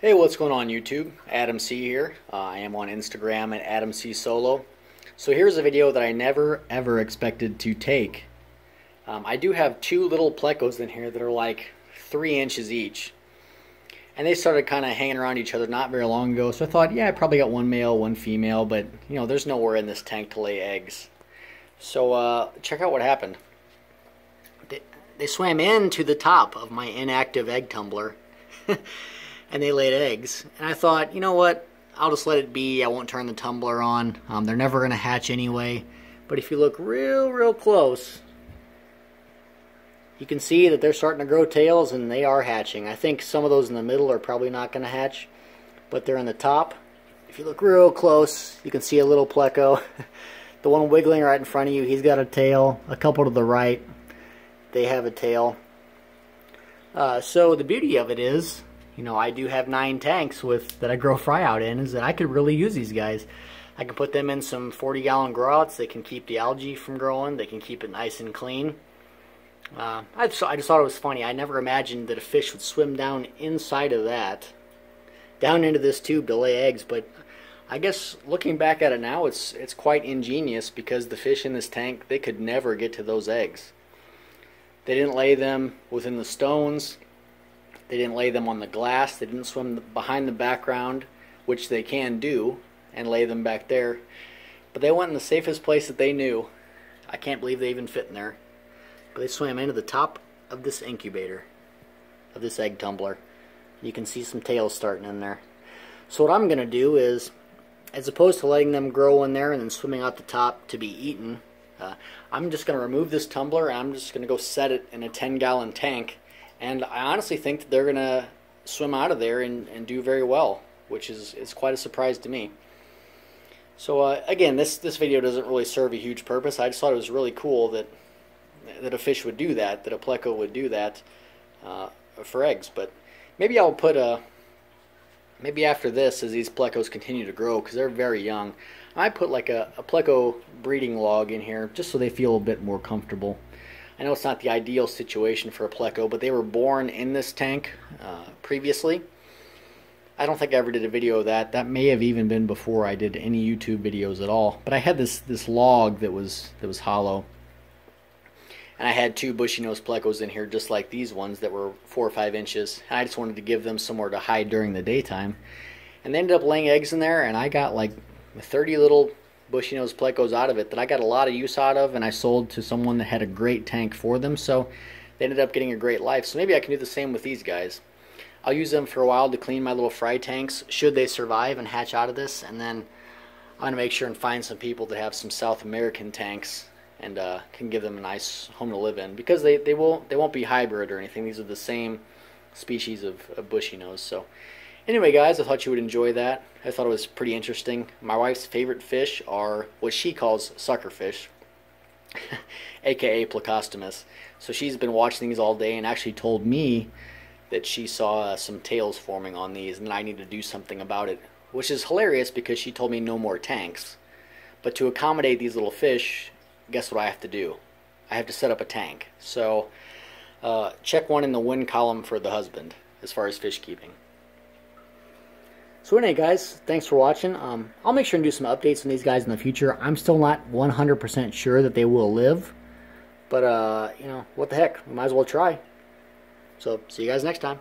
Hey, what's going on YouTube? Adam C here. I am on Instagram at Adam C Solo. So here's a video that I never ever expected to take. I do have two little plecos in here that are like 3 inches each. And they started kind of hanging around each other not very long ago. So I thought, yeah, I probably got one male, one female, but you know, there's nowhere in this tank to lay eggs. So check out what happened. They swam into the top of my inactive egg tumbler. And they laid eggs. And I thought, you know what, I'll just let it be. I won't turn the tumbler on. They're never going to hatch anyway. But if you look real close, you can see that they're starting to grow tails and they are hatching. I think some of those in the middle are probably not going to hatch, but they're in the top. If you look real close, you can see a little pleco. The one wiggling right in front of you, he's got a tail. A couple to the right, they have a tail. So the beauty of it is, you know, I do have 9 tanks that I grow fry out in, is that I could really use these guys. I can put them in some 40-gallon grow outs. They can keep the algae from growing. They can keep it nice and clean. I just thought it was funny. I never imagined that a fish would swim down inside of that, down into this tube to lay eggs. But I guess looking back at it now, it's quite ingenious, because the fish in this tank, they could never get to those eggs. They didn't lay them within the stones. They didn't lay them on the glass. They didn't swim behind the background, which they can do, and lay them back there. But they went in the safest place that they knew. I can't believe they even fit in there. But they swam into the top of this incubator, of this egg tumbler. You can see some tails starting in there. So what I'm going to do is, as opposed to letting them grow in there and then swimming out the top to be eaten, I'm just going to remove this tumbler and I'm just going to go set it in a 10-gallon tank. And I honestly think that they're going to swim out of there and do very well, which is quite a surprise to me. So again, this video doesn't really serve a huge purpose. I just thought it was really cool that a fish would do that a pleco would do that for eggs. But maybe I'll put maybe after this, as these plecos continue to grow, because they're very young, I put like a pleco breeding log in here just so they feel a bit more comfortable. I know it's not the ideal situation for a pleco, but they were born in this tank previously. I don't think I ever did a video of that. That may have even been before I did any YouTube videos at all. But I had this log that was hollow, and I had 2 bushy-nosed plecos in here, just like these ones that were 4 or 5 inches. And I just wanted to give them somewhere to hide during the daytime. And they ended up laying eggs in there, and I got like 30 little bushy-nosed plecos out of it that I got a lot of use out of, and I sold to someone that had a great tank for them, so they ended up getting a great life. So maybe I can do the same with these guys. I'll use them for a while to clean my little fry tanks, should they survive and hatch out of this, and then I'm going to make sure and find some people that have some South American tanks and can give them a nice home to live in, because they won't be hybrid or anything. These are the same species of bushy-nose. So anyway, guys, I thought you would enjoy that. I thought it was pretty interesting. My wife's favorite fish are what she calls suckerfish, aka Plecostomus. So she's been watching these all day and actually told me that she saw some tails forming on these and that I need to do something about it, which is hilarious because she told me no more tanks. But to accommodate these little fish, guess what I have to do? I have to set up a tank. So check one in the win column for the husband as far as fish keeping. So anyway, guys, thanks for watching. I'll make sure and do some updates on these guys in the future. I'm still not 100% sure that they will live, but you know, what the heck, we might as well try. So see you guys next time.